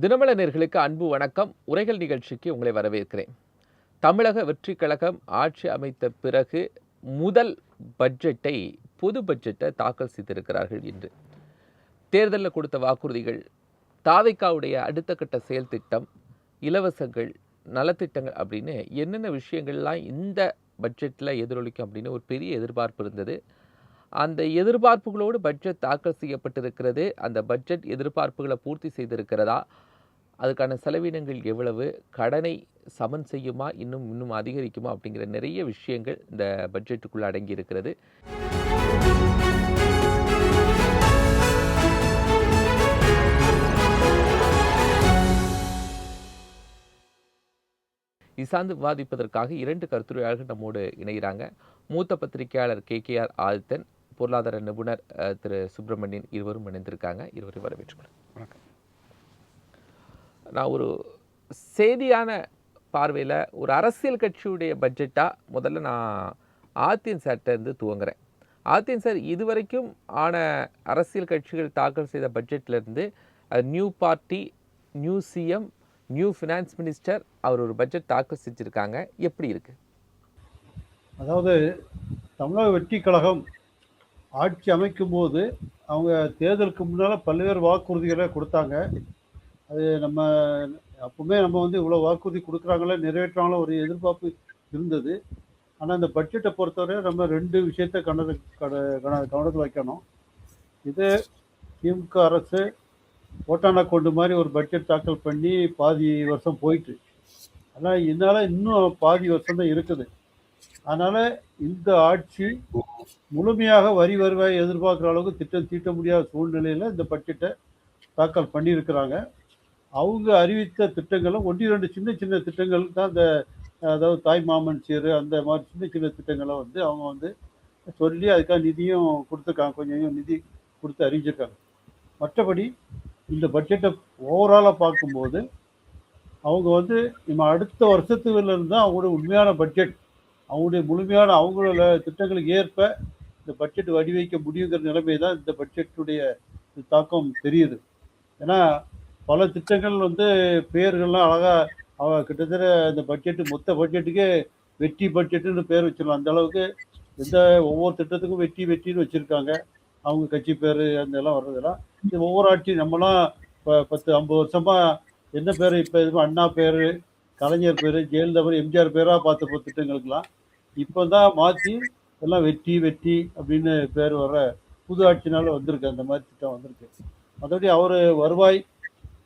தினமலர் நேயர்களுக்கு அன்பு வணக்கம். உரைகள் நிகழ்ச்சிக்கு உங்களை வரவேற்கிறேன். தமிழக வெற்றிக் கழகம் ஆட்சி அமைத்த பிறகு முதல் பட்ஜெட்டை பொது பட்ஜெட்டை தாக்கல் செய்திருக்கிறார்கள் என்று. தேர்தலில் கொடுத்த வாக்குறுதிகள், தாவேக்காவுடைய அடுத்த கட்ட செயல் திட்டம், இலவசங்கள், நலத்திட்டங்கள் அப்படின்னு என்னென்ன விஷயங்கள்லாம் இந்த பட்ஜெட்டில் எதிரொலிக்கும் அப்படின்னு ஒரு பெரிய எதிர்பார்ப்பு இருந்தது. அந்த எதிர்பார்ப்புகளோடு பட்ஜெட் தாக்கல் செய்யப்பட்டிருக்கிறது. அந்த பட்ஜெட் எதிர்பார்ப்புகளை பூர்த்தி செய்திருக்கிறதா? அதுக்கான செலவினங்கள் எவ்வளவு? கடனை சமன் செய்யுமா? இன்னும் அதிகரிக்குமா? அப்படிங்கிற நிறைய விஷயங்கள் இந்த பட்ஜெட்டுக்குள்ள அடங்கி இருக்கிறது. இது சார்ந்து விவாதிப்பதற்காக 2 கருத்துரையாளர்கள் நம்மோடு இணைகிறாங்க. மூத்த பத்திரிகையாளர் KKR ஆதித்தன், பொருளாதார நிபுணர் திரு சுப்பிரமணியன், இருவரும் இணைந்திருக்காங்க. இருவரும் வரவேற்றுக்கிறேன். வணக்கம். நான் ஒரு செய்தியான பார்வையில் ஒரு அரசியல் கட்சியுடைய பட்ஜெட்டாக முதல்ல நான் ஆதித்யன் சார்ட்டேருந்து துவங்குறேன். ஆதித்யன் சார், இதுவரைக்கும் ஆன அரசியல் கட்சிகள் தாக்கல் செய்த பட்ஜெட்லேருந்து new party, new CM, new finance minister அவர் ஒரு பட்ஜெட் தாக்கல் செஞ்சுருக்காங்க. எப்படி இருக்கு? அதாவது தமிழக வெற்றி கழகம் ஆட்சி அமைக்கும் போது அவங்க தேர்தலுக்கு முன்னால் பல்வேறு வாக்குறுதிகளை கொடுத்தாங்க. அது நம்ம அப்பவுமே நம்ம இவ்வளோ வாக்குறுதி கொடுக்குறாங்களே, நிறைவேற்றாங்களோ ஒரு எதிர்பார்ப்பு இருந்தது. ஆனால் இந்த பட்ஜெட்டை பொறுத்தவரை நம்ம 2 விஷயத்தை கவனத்தில் வைக்கணும். இது திமுக அரசு ஓட்டானா கொண்டு மாதிரி ஒரு பட்ஜெட் தாக்கல் பண்ணி பாதி வருஷம் போயிட்டு, ஆனால் இதனால் இன்னும் பாதி வருஷம் தான் இருக்குது. அதனால் இந்த ஆட்சி முழுமையாக வரி வருவாய் எதிர்பார்க்குற அளவுக்கு திட்டம் தீட்ட முடியாத சூழ்நிலையில் இந்த பட்ஜெட்டை தாக்கல் பண்ணியிருக்கிறாங்க. அவங்க அறிவித்த திட்டங்களும் 1-2 சின்ன சின்ன திட்டங்கள் தான். இந்த அதாவது தாய் மாமன் சீரு அந்த மாதிரி சின்ன சின்ன திட்டங்களை அவங்க சொல்லி அதுக்காக நிதியும் கொடுத்துருக்காங்க, கொஞ்சம் நிதி கொடுத்து அறிவிச்சிருக்காங்க. மற்றபடி இந்த பட்ஜெட்டை ஓவராலாக பார்க்கும்போது அவங்க நம்ம அடுத்த வருஷத்துலேருந்து தான் அவங்களுடைய உண்மையான பட்ஜெட், அவங்களுடைய முழுமையான அவங்களோட திட்டங்களுக்கு ஏற்ப இந்த பட்ஜெட் வடிவமைக்க முடியுங்கிற நிலைமை தான் இந்த பட்ஜெட்டுடைய தாக்கம் தெரியுது. ஏன்னா பல திட்டங்கள் பெயர்கள்லாம் அழகாக கிட்டத்தட்ட இந்த பட்ஜெட்டு மொத்த பட்ஜெட்டுக்கே வெற்றி பட்ஜெட்டுன்னு பேர் வச்சிடலாம். அந்த அளவுக்கு ஒவ்வொரு திட்டத்துக்கும் வெற்றின்னு வச்சுருக்காங்க. அவங்க கட்சி பேர் அந்த எல்லாம் வர்றதெல்லாம் இது ஒவ்வொரு ஆட்சி நம்மலாம் இப்போ 10-50 வருஷமாக என்ன பேர், இப்போ இது அண்ணா பேர், கலைஞர் பேர், ஜெயலலிதா பேர், எம்ஜிஆர் பேராக பார்த்த திட்டங்களுக்கெல்லாம் இப்போ தான் மாற்றி எல்லாம் வெற்றி அப்படின்னு பேர் வர புது ஆட்சினால வந்திருக்கு. அந்த மாதிரி திட்டம் வந்திருக்கு. மற்றபடி அவர் வருவாய்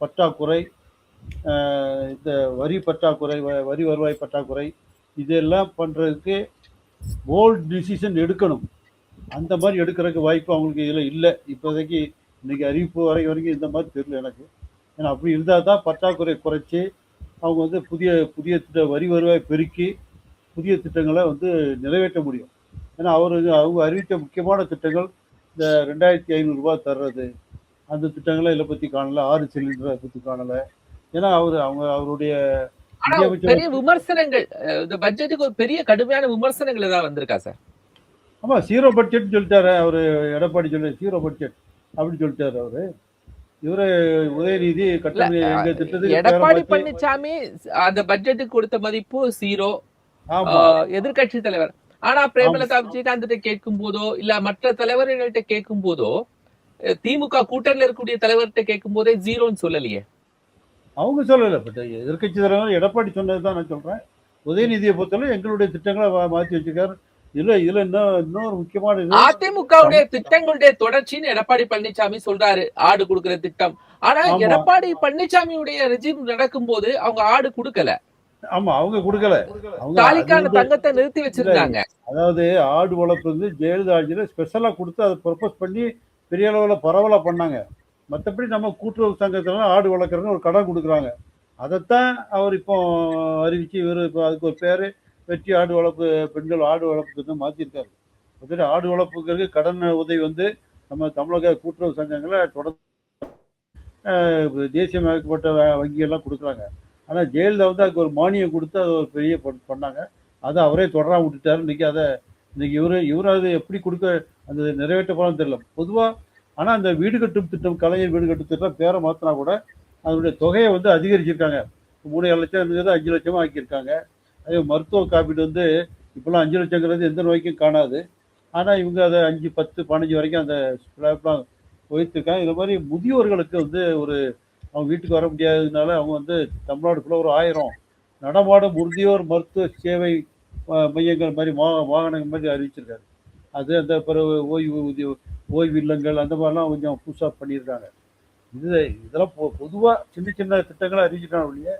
பற்றாக்குறை, இந்த வரி பற்றாக்குறை, வரி வருவாய் பற்றாக்குறை இதெல்லாம் பண்ணுறதுக்கு போல்ட் டிசிஷன் எடுக்கணும். அந்த மாதிரி எடுக்கிறதுக்கு வாய்ப்பு அவங்களுக்கு இதில் இல்லை. இப்போதைக்கு இன்றைக்கி அறிவிப்பு வரைக்கும் இந்த மாதிரி தெரியல எனக்கு. ஏன்னா அப்படி இருந்தால் தான் பற்றாக்குறை குறைச்சி அவங்க புதிய திட்ட வரி வருவாய் பெருக்கி புதிய திட்டங்களை நிறைவேற்ற முடியும். ஏன்னா அவங்க அறிவித்த முக்கியமான திட்டங்கள் இந்த 2500 ரூபாய் தர்றது, அந்த திட்டங்களை இதை பற்றி காணலை. 6 சிலிண்டரை பற்றி காணலை. ஏன்னா அவருடைய பெரிய விமர்சனங்கள் இந்த பட்ஜெட்டுக்கு ஒரு பெரிய கடுமையான விமர்சனங்கள் ஏதாவது வந்திருக்கா சார்? ஆமாம், 0 பட்ஜெட் சொல்லிட்டாரு அவர். எடப்பாடி 0 பட்ஜெட் அப்படின்னு சொல்லிட்டாரு அவரு. இவரு உதயநிதி எடப்பாடி பழனிசாமி அந்த பட்ஜெட்டுக்கு கொடுத்த மதிப்பு 0, எதிர்கட்சி தலைவர். ஆனா பிரேமலதா விஜயகாந்த் கேட்கும் போதோ இல்ல மற்ற தலைவர்கள்ட்ட கேட்கும் போதோ, திமுக கூட்டணியில் இருக்கக்கூடிய தலைவர்கிட்ட கேட்கும் போதே 0ன்னு சொல்லலையே. அவங்க சொல்லல. பட் எதிர்கட்சி தலைவர் எடப்பாடி சொன்னதுதான் நான் சொல்றேன். உதயநிதியை பொறுத்தவரை எங்களுடைய திட்டங்களை மாற்றி வச்சிருக்காரு. இதுல இன்னொரு முக்கியமான அதிமுகவுடைய திட்டங்களுடைய தொடர்ச்சின்னு எடப்பாடி பழனிசாமி சொல்றாரு, ஆடு கொடுக்கிற திட்டம். ஆனா எடப்பாடி பழனிசாமியுடைய ரெஜிம் நடக்கும் போது அவங்க ஆடு கொடுக்கல. ஆமா, அவங்க கொடுக்கல. தாலிக்கான தங்கத்தை நிறுத்தி வச்சிருக்காங்க. அதாவது ஆடு வளர்ப்பு ஜெயலலிதா ஆட்சியில ஸ்பெஷலா கொடுத்து அதை ப்ரொபோஸ் பண்ணி பெரிய அளவுல பரவலா பண்ணாங்க. மற்றபடி நம்ம கூட்டுறவு சங்கத்துல ஆடு வளர்க்குறதுன்னு ஒரு கடன் கொடுக்குறாங்க. அதைத்தான் அவர் இப்போ அறிவிச்சு இவர் இப்போ அதுக்கு ஒரு பேரு வெற்றி ஆடு வளர்ப்பு, பெண்கள் ஆடு வளர்ப்புக்கு மாற்றிருக்காரு. மற்றபடி ஆடு வளர்ப்புக்கு கடன் உதவி நம்ம தமிழக கூட்டுறவு சங்கங்களை தொடர்ந்து தேசியமயக்கப்பட்ட வங்கிகள்லாம் கொடுக்குறாங்க. ஆனால் ஜெயலலிதா அதுக்கு ஒரு மானியம் கொடுத்து அதை ஒரு பெரிய பண்ணாங்க. அதை அவரே தொடராக விட்டுட்டாரு. இன்னைக்கு இவர் அது எப்படி கொடுக்க அந்த நிறைவேற்ற போலாம் தெரியல பொதுவாக. ஆனால் அந்த வீடு கட்டும் திட்டம், கலைஞர் வீடு கட்டும் திட்டம் பேரை மாற்றினா கூட அதனுடைய தொகையை வந்து அதிகரிச்சிருக்காங்க. 3,7 லட்சம் இருந்தது 5 லட்சமா ஆக்கியிருக்காங்க. அதே மருத்துவ காப்பீடு வந்து இப்போலாம் 5 லட்சங்கிறது எந்த நோய்க்கும் காணாது. ஆனா இவங்க அதை 5, 10, 15 வரைக்கும் அந்த ஸ்லாப்லாம் உயர்த்திருக்காங்க. இது மாதிரி முதியோர்களுக்கு வந்து அவங்க வீட்டுக்கு வர முடியாததுனால அவங்க வந்து தமிழ்நாடு ஃபுல்லாக ஒரு 1000 நடமாடும் முதியோர் மருத்துவ சேவை மையங்கள் மாதிரி வாகனங்கள் மாதிரி அறிவிச்சிருக்காரு. அது அந்த பிறகு ஓய்வு இல்லங்கள் அந்த மாதிரிலாம் கொஞ்சம் புதுசாக பண்ணியிருக்காங்க. இதெல்லாம் பொதுவாக சின்ன சின்ன திட்டங்களை அறிவிச்சிட்டாங்க ஒழிய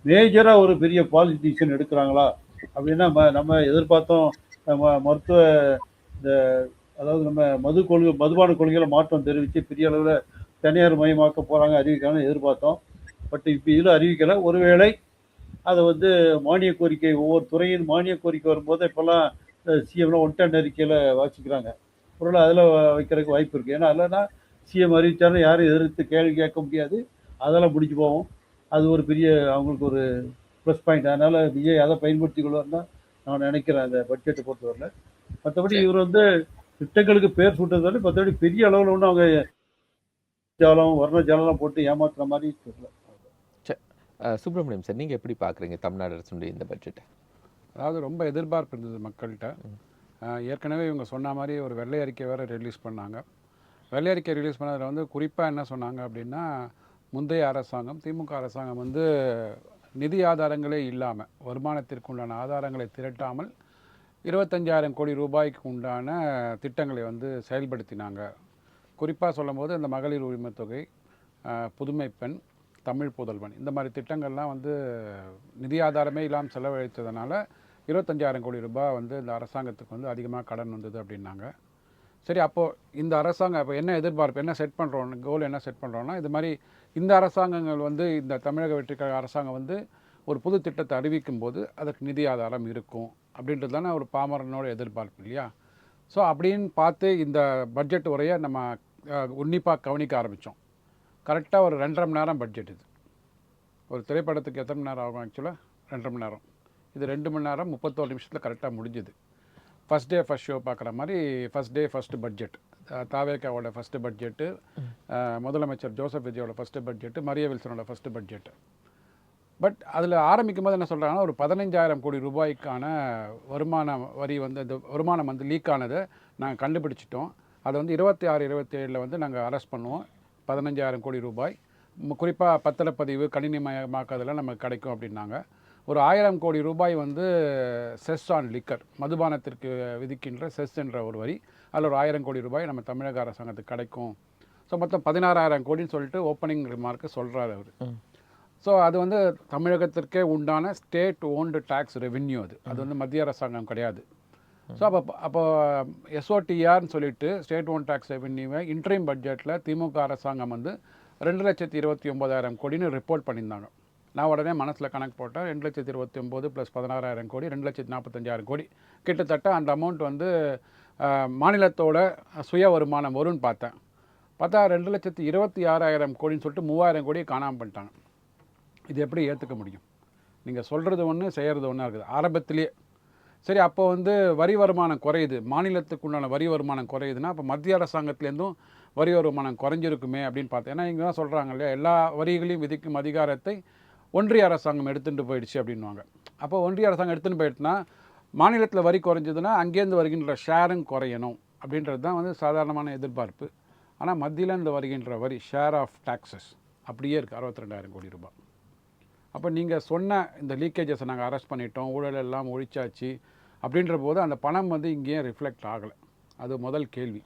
மேஜராக ஒரு பெரிய பாலிசி டிசிஷன் எடுக்கிறாங்களா அப்படின்னா நம்ம எதிர்பார்த்தோம். மருத்துவ இந்த அதாவது நம்ம மதுபான கொள்கைகளை மாற்றம் தெரிவித்து பெரிய அளவில் தனியார் மயமாக்க போகிறாங்க அறிவிக்கிறாங்கன்னு எதிர்பார்த்தோம். பட் இப்போ இதில் அறிவிக்கலை. ஒருவேளை அதை வந்து மானிய கோரிக்கை ஒவ்வொரு துறையின் மானிய கோரிக்கை வரும்போது இப்போல்லாம் சிஎம்லாம் ஒன்டன் அறிக்கையில் வாசிக்கிறாங்க. பொருளை அதில் வைக்கிறதுக்கு வாய்ப்பு இருக்குது. ஏன்னா இல்லைன்னா சிஎம் அறிவித்தாலும் யாரும் எதிர்த்து கேள்வி கேட்க முடியாது. அதெல்லாம் முடிஞ்சு போகும். அது ஒரு பெரிய அவங்களுக்கு ஒரு ப்ளஸ் பாயிண்ட். அதனால் விஜய் அதை பயன்படுத்தி கொள்வார்னு நான் நினைக்கிறேன் அந்த பட்ஜெட்டை பொறுத்தவரையில். மற்றபடி இவர் வந்து திட்டங்களுக்கு பேர் சூட்டுறதால மற்றபடி பெரிய அளவில் ஒன்றும் அவங்க வர்ண ஜாலம் போட்டு ஏமாத்துற மாதிரி தெரியல. சுப்பிரமணியம் சார், நீங்கள் எப்படி பார்க்குறீங்க தமிழ்நாடு அரசுடைய இந்த பட்ஜெட்டை? அதாவது ரொம்ப எதிர்பார்ப்பு இருந்தது மக்கள்கிட்ட. ஏற்கனவே இவங்க சொன்ன மாதிரி ஒரு வெள்ளை அறிக்கை வேறு ரிலீஸ் பண்ணாங்க. வெள்ளை அறிக்கை ரிலீஸ் பண்ணதில் வந்து குறிப்பாக என்ன சொன்னாங்க அப்படின்னா, முந்தைய அரசாங்கம் திமுக அரசாங்கம் வந்து நிதி ஆதாரங்களே இல்லாமல், வருமானத்திற்கு உண்டான ஆதாரங்களை திரட்டாமல் 25,000 கோடி ரூபாய்க்கு உண்டான திட்டங்களை வந்து செயல்படுத்தினாங்க. குறிப்பாக சொல்லும்போது இந்த மகளிர் உரிமை தொகை, புதுமை பெண், தமிழ் புதல்வன், இந்த மாதிரி திட்டங்கள்லாம் வந்து நிதி ஆதாரமே இல்லாமல் செலவழித்ததுனால 25,000 கோடி ரூபாய் வந்து இந்த அரசாங்கத்துக்கு வந்து அதிகமாக கடன் வந்தது அப்படின்னாங்க. சரி, அப்போது இந்த அரசாங்கம் இப்போ என்ன எதிர்பார்ப்பு, என்ன செட் பண்ணுறோம், கோல் என்ன செட் பண்ணுறோன்னா, இது மாதிரி இந்த அரசாங்கங்கள் வந்து இந்த தமிழக வெற்றிக்கழக அரசாங்கம் வந்து ஒரு புது திட்டத்தை அறிவிக்கும் போது அதற்கு நிதி ஆதாரம் இருக்கும் அப்படின்றது தானே ஒரு பாமரனோட எதிர்பார்ப்பு இல்லையா? ஸோ அப்படின்னு பார்த்து இந்த பட்ஜெட் உரையை நம்ம உன்னிப்பாக கவனிக்க ஆரம்பித்தோம். கரெக்டாக ஒரு 2.5 மணி நேரம் பட்ஜெட் இது. ஒரு திரைப்படத்துக்கு எத்தனை மணி நேரம் ஆகும் ஆக்சுவலாக? 2.5 மணி நேரம். இது 2 மணி நேரம் 31 நிமிஷத்தில் கரெக்டாக முடிஞ்சுது. ஃபஸ்ட் டே ஃபஸ்ட் ஷோ பார்க்குற மாதிரி ஃபஸ்ட் டே ஃபஸ்ட்டு பட்ஜெட், தாவேக்காவோட ஃபஸ்ட்டு பட்ஜெட்டு, முதலமைச்சர் ஜோசப் விஜயோட ஃபஸ்ட்டு பட்ஜெட்டு, மரிய வில்சனோட ஃபஸ்ட்டு பட்ஜெட்டு. பட் அதில் ஆரம்பிக்கும் போது என்ன சொல்கிறாங்கன்னா, ஒரு 15,000 கோடி ரூபாய்க்கான வருமான வரி வந்து இந்த வருமானம் வந்து லீக் ஆனதை நாங்கள் கண்டுபிடிச்சிட்டோம். அதை வந்து 26, 27 வந்து நாங்கள் அரெஸ்ட் பண்ணுவோம். 15,000 கோடி ரூபாய் குறிப்பாக பத்திரப்பதிவு கணினிமயமாக்குறதெல்லாம் நமக்கு கிடைக்கும் அப்படின்னாங்க. ஒரு 1000 கோடி ரூபாய் வந்து செஸ் ஆன் லிக்கர், மதுபானத்திற்கு விதிக்கின்ற செஸ் என்ற ஒரு வரி, அதில் ஒரு 1000 கோடி ரூபாய் நம்ம தமிழக அரசாங்கத்துக்கு கிடைக்கும். ஸோ மொத்தம் 16,000 கோடின்னு சொல்லிட்டு ஓப்பனிங் ரிமார்க்கு சொல்கிறார் அவர். ஸோ அது வந்து தமிழகத்திற்கே உண்டான ஸ்டேட் ஓன்டு டேக்ஸ் ரெவென்யூ. அது வந்து மத்திய அரசாங்கம் கிடையாது. ஸோ அப்போ எஸ்ஓடிஆர்னு சொல்லிட்டு ஸ்டேட் ஓன் டேக்ஸ் ரெவென்யூவை இன்ட்ரீம் பட்ஜெட்டில் திமுக அரசாங்கம் வந்து 2,29,000 கோடின்னு ரிப்போர்ட் பண்ணியிருந்தாங்க. நான் உடனே மனசில் கணக்கு போட்டேன். 2,29,000 + 16,000 கோடி 2,45,000 கோடி, கிட்டத்தட்ட அந்த அமௌண்ட் வந்து மாநிலத்தோட சுய வருமானம் வரும்னு பார்த்தா 2,26,000 கோடின்னு சொல்லிட்டு 3,000 கோடியை காணாமல் பண்ணிட்டாங்க. இது எப்படி ஏற்றுக்க முடியும்? நீங்கள் சொல்கிறது ஒன்று, செய்கிறது ஒன்றா இருக்குது ஆரம்பத்திலேயே. சரி, அப்போ வந்து வரி வருமானம் குறையுது, மாநிலத்துக்கு உண்டான வரி வருமானம் குறையுதுன்னா அப்போ மத்திய அரசாங்கத்துலேருந்தும் வரி வருமானம் குறைஞ்சிருக்குமே அப்படின்னு பார்த்தேன். ஏன்னா இங்கே தான் சொல்கிறாங்க இல்லையா, எல்லா வரிகளையும் விதிக்கும் அதிகாரத்தை ஒன்றிய அரசாங்கம் எடுத்துகிட்டு போயிடுச்சு அப்படின்வாங்க. அப்போ ஒன்றிய அரசாங்கம் எடுத்துகிட்டு போயிடுச்சுன்னா மாநிலத்தில் வரி குறைஞ்சதுன்னா அங்கேருந்து வருகின்ற ஷேரும் குறையணும் அப்படின்றது தான் வந்து சாதாரணமான எதிர்பார்ப்பு. ஆனால் மத்தியிலேருந்து வருகின்ற வரி, ஷேர் ஆஃப் டாக்ஸஸ் அப்படியே இருக்குது 62,000 கோடி ரூபாய். அப்போ நீங்கள் சொன்ன இந்த லீக்கேஜஸை நாங்கள் அரெஸ்ட் பண்ணிட்டோம், ஊழல் எல்லாம் ஒழிச்சாச்சு அப்படின்ற போது அந்த பணம் வந்து இங்கேயும் ரிஃப்ளெக்ட் ஆகலை. அது முதல் கேள்வி.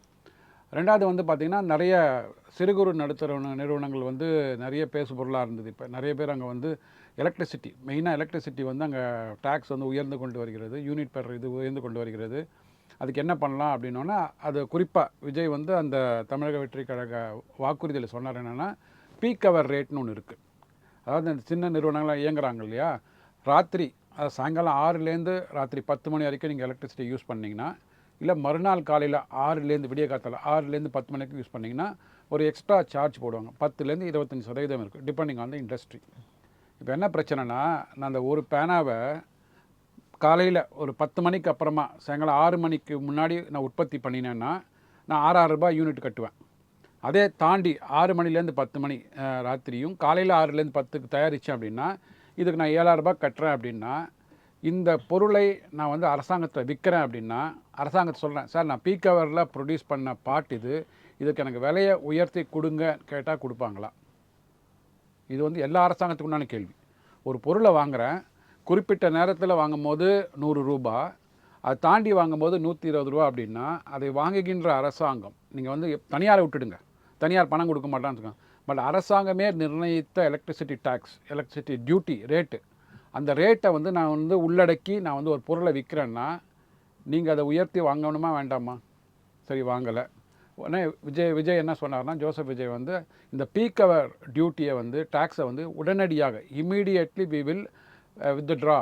ரெண்டாவது வந்து பார்த்திங்கன்னா, நிறைய சிறு குறு நடுத்தர நிறுவனங்கள் வந்து நிறைய பேசு பொருளாக இருந்தது. இப்போ நிறைய பேர் அங்கே வந்து எலக்ட்ரிசிட்டி, மெயினாக எலக்ட்ரிசிட்டி வந்து அங்கே டேக்ஸ் வந்து உயர்ந்து கொண்டு வருகிறது, யூனிட் பெர் இது உயர்ந்து கொண்டு வருகிறது. அதுக்கு என்ன பண்ணலாம் அப்படின்னோன்னா, அது குறிப்பாக விஜய் வந்து அந்த தமிழக வெற்றி கழக வாக்குறுதியில் சொன்னார் என்னென்னா, பீக் அவர் ரேட்னு ஒன்று இருக்குது. அதாவது இந்த சின்ன நிறுவனங்களாக இயங்குறாங்க இல்லையா, ராத்திரி அது சாயங்காலம் 6லேருந்து ராத்திரி 10 மணி வரைக்கும் நீங்கள் எலக்ட்ரிசிட்டி யூஸ் பண்ணிங்கன்னா, இல்லை மறுநாள் காலையில் 6லேருந்து விடிய காத்தால 6லேருந்து 10 மணிக்கு யூஸ் பண்ணிங்கன்னா ஒரு எக்ஸ்ட்ரா சார்ஜ் போடுவாங்க. 10லேருந்து 25% இருக்குது, டிபெண்டிங் ஆன் த இண்டஸ்ட்ரி. இப்போ என்ன பிரச்சனைனா, நான் அந்த ஒரு பேனாவை காலையில் ஒரு 10 மணிக்கு அப்புறமா சாயங்காலம் 6 மணிக்கு முன்னாடி நான் உற்பத்தி பண்ணினேன்னா நான் 6,000 ரூபாய் யூனிட் கட்டுவேன். அதே தாண்டி 6 மணிலேருந்து 10 மணி ராத்திரியும் காலையில் 6லேருந்து 10க்கு தயாரித்தேன் அப்படின்னா இதுக்கு நான் 7,000 ரூபாய் கட்டுறேன் அப்படின்னா இந்த பொருளை நான் வந்து அரசாங்கத்தில் விற்கிறேன் அப்படின்னா அரசாங்கத்தை சொல்கிறேன், சார் நான் பீக் ஹவரில் ப்ரொடியூஸ் பண்ண பாட் இதுக்கு எனக்கு விலையை உயர்த்தி கொடுங்க கேட்டால் கொடுப்பாங்களா? இது வந்து எல்லா அரசாங்கத்துக்கு உண்டான கேள்வி. ஒரு பொருளை வாங்குகிறேன், குறிப்பிட்ட நேரத்தில் வாங்கும்போது 100 ரூபா, அதை தாண்டி வாங்கும்போது 120 ரூபா அப்படின்னா அதை வாங்குகின்ற அரசாங்கம், நீங்கள் வந்து தனியாரை விட்டுடுங்க, தனியார் பணம் கொடுக்க மாட்டான்னு சொல்லுங்க, பட் அரசாங்கமே நிர்ணயித்த electricity tax, electricity duty rate, அந்த ரேட்டை வந்து நான் வந்து உள்ளடக்கி நான் வந்து ஒரு பொருளை விற்கிறேன்னா நீங்கள் அதை உயர்த்தி வாங்கணுமா வேண்டாமா? சரி, வாங்கலை. உடனே விஜய் என்ன சொன்னார்னா, ஜோசப் விஜய் வந்து இந்த பீக் ஹவர் டியூட்டியை வந்து டேக்ஸை வந்து உடனடியாக immediately we will withdraw,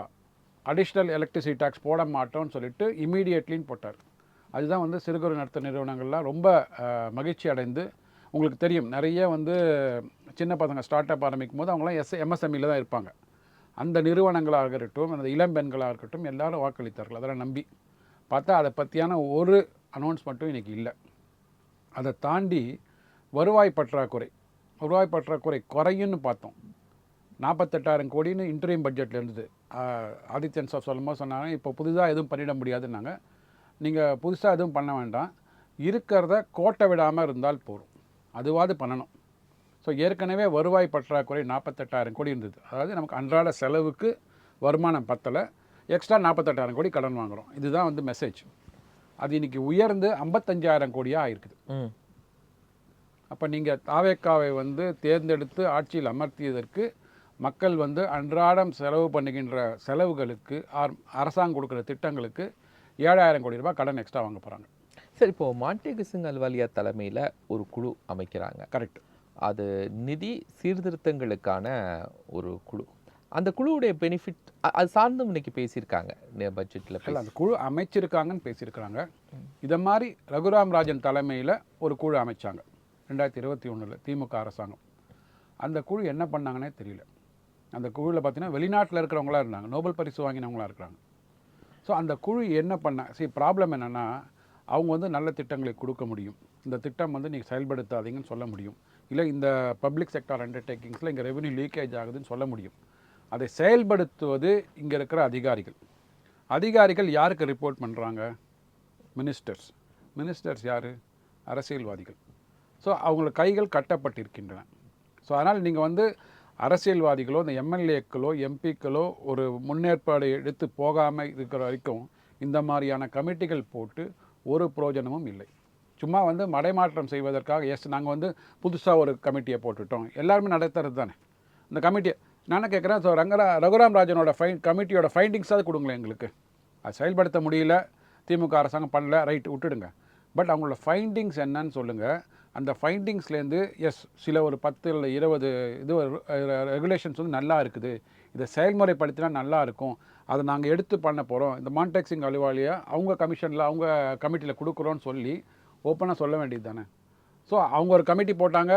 additional electricity tax போட மாட்டோம்னு சொல்லிட்டு இமீடியட்லின்னு போட்டார். அதுதான் வந்து சிறு குறு நடுத்தர நிறுவனங்கள்லாம் ரொம்ப மகிழ்ச்சி அடைந்து, உங்களுக்கு தெரியும் நிறைய வந்து சின்ன பசங்க ஸ்டார்ட் அப் ஆரம்பிக்கும் போது அவங்களாம் எம்எஸ்எம்இயில் தான் இருப்பாங்க. அந்த நிறுவனங்களாக இருக்கட்டும், அந்த இளம்பெண்களாக இருக்கட்டும், எல்லாரும் வாக்களித்தார்கள். அதெல்லாம் நம்பி பார்த்தா அதை பற்றியான ஒரு அனௌன்ஸ்மெண்ட்டும் இன்றைக்கி இல்லை. அதை தாண்டி வருவாய் பற்றாக்குறை குறையுன்னு பார்த்தோம். 48,000 கோடின்னு இன்டரிம் பட்ஜெட்டில் இருந்தது. ஆதித்யன் சார் சொல்லும்போது சொன்னாங்க, இப்போ புதுசாக எதுவும் பண்ணிட முடியாதுன்னாங்க. நீங்கள் புதுசாக எதுவும் பண்ண வேண்டாம், இருக்கிறத கோட்டை விடாமல் இருந்தால் போதும், அதுவாது பண்ணணும். ஸோ ஏற்கனவே வருவாய் பற்றாக்குறை 48,000 கோடி இருந்தது. அதாவது நமக்கு அன்றாட செலவுக்கு வருமானம் பத்தலை, எக்ஸ்ட்ரா 48,000 கோடி கடன் வாங்குகிறோம். இதுதான் வந்து மெசேஜ். அது இன்றைக்கி உயர்ந்து 55,000 கோடியாக ஆயிருக்குது. அப்போ நீங்கள் தாவேக்காவை வந்து தேர்ந்தெடுத்து ஆட்சியில் அமர்த்தியதற்கு மக்கள் வந்து அன்றாடம் செலவு பண்ணுகின்ற செலவுகளுக்கு அரசாங்கம் கொடுக்குற திட்டங்களுக்கு 7,000 கோடி ரூபாய் கடன் எக்ஸ்ட்ரா வாங்க போகிறாங்க. சார், இப்போது மாண்டேகு சிங் அல்வாலியா தலைமையில் ஒரு குழு அமைக்கிறாங்க. கரெக்ட். அது நிதி சீர்திருத்தங்களுக்கான ஒரு குழு. அந்த குழுவுடைய பெனிஃபிட் அது சார்ந்தும் இன்னைக்கு பேசியிருக்காங்க பட்ஜெட்டில். அந்த குழு அமைச்சிருக்காங்கன்னு பேசியிருக்கிறாங்க. இதை மாதிரி ரகுராம் ராஜன் தலைமையில் ஒரு குழு அமைச்சாங்க 2021 திமுக அரசாங்கம். அந்த குழு என்ன பண்ணாங்கன்னே தெரியல. அந்த குழுவில் பார்த்தீங்கன்னா வெளிநாட்டில் இருக்கிறவங்களா இருந்தாங்க, நோபல் பரிசு வாங்கினவங்களா இருக்கிறாங்க. ஸோ அந்த குழு என்ன ப்ராப்ளம் என்னென்னா, அவங்க வந்து நல்ல திட்டங்களை கொடுக்க முடியும், இந்த திட்டம் வந்து நீங்கள் செயல்படுத்தாதீங்கன்னு சொல்ல முடியும், இல்லை இந்த பப்ளிக் செக்டார் அண்டர்டேக்கிங்ஸில் இங்கே ரெவென்யூ லீக்கேஜ் ஆகுதுன்னு சொல்ல முடியும். அதை செயல்படுத்துவது இங்கே இருக்கிற அதிகாரிகள் யாருக்கு ரிப்போர்ட் பண்ணுறாங்க? மினிஸ்டர்ஸ் யார்? அரசியல்வாதிகள். ஸோ அவங்கள கைகள் கட்டப்பட்டிருக்கின்றன. ஸோ அதனால் நீங்கள் வந்து அரசியல்வாதிகளோ இந்த எம்எல்ஏக்களோ எம்பிக்களோ ஒரு முன்னேற்பாடு எடுத்து போகாமல் இருக்கிற வரைக்கும் இந்த மாதிரியான கமிட்டிகள் போட்டு ஒரு பிரயோஜனமும் இல்லை. சும்மா வந்து மடைமாற்றம் செய்வதற்காக நாங்கள் வந்து புதுசாக ஒரு கமிட்டியை போட்டுட்டோம், எல்லாருமே நடத்துறது தானே இந்த கமிட்டியை. நான் கேட்குறேன், ஸோ ரகுராம் ராஜனோட கமிட்டியோட ஃபைண்டிங்ஸாவது கொடுங்களேன் எங்களுக்கு. அது செயல்படுத்த முடியல, திமுக அரசாங்கம் பண்ணல, ரைட் விட்டுடுங்க. பட் அவங்களோட ஃபைண்டிங்ஸ் என்னன்னு சொல்லுங்கள். அந்த ஃபைண்டிங்ஸ்லேருந்து சில ஒரு 10 இல்லை 20 ரெகுலேஷன்ஸ் வந்து நல்லா இருக்குது, இதை செயல்முறைப்படுத்தினா நல்லா இருக்கும், அதை நாங்கள் எடுத்து பண்ண போகிறோம், இந்த மாண்டேகு சிங் அலுவாலியா அவங்க கமிஷனில் அவங்க கமிட்டியில் கொடுக்குறோன்னு சொல்லி ஓப்பனாக சொல்ல வேண்டியது தானே. ஸோ அவங்க ஒரு கமிட்டி போட்டாங்க.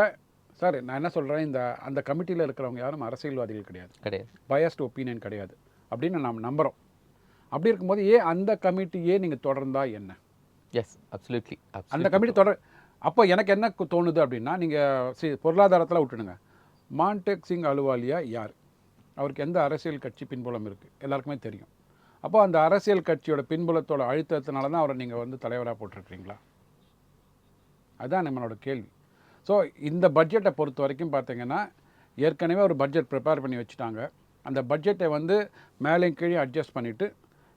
சார் நான் என்ன சொல்கிறேன், அந்த கமிட்டியில் இருக்கிறவங்க யாரும் அரசியல்வாதிகள் கிடையாது, பயஸ்ட் ஒப்பீனியன் கிடையாது அப்படின்னு நாம் நம்புகிறோம். அப்படி இருக்கும்போது அந்த கமிட்டியே நீங்கள் தொடர்ந்தா என்ன? அப்சல்யூட்லி அந்த கமிட்டி அப்போ எனக்கு என்ன தோணுது அப்படின்னா, நீங்கள் பொருளாதாரத்தில் விட்டுடுங்க, மாண்டேகு சிங் அலுவாலியா யார், அவருக்கு எந்த அரசியல் கட்சி பின்புலம் இருக்குது எல்லாருக்குமே தெரியும். அப்போ அந்த அரசியல் கட்சியோட பின்புலத்தோட அழுத்தத்தினால தான் அவரை நீங்கள் வந்து தலைவராக போட்டிருக்கிறீங்களா? அதுதான் நம்மளோட கேள்வி. ஸோ இந்த பட்ஜெட்டை பொறுத்த வரைக்கும் பார்த்தீங்கன்னா, ஏற்கனவே ஒரு பட்ஜெட் ப்ரிப்பேர் பண்ணி வச்சுட்டாங்க. அந்த பட்ஜெட்டை வந்து மேலே கீழே அட்ஜஸ்ட் பண்ணிவிட்டு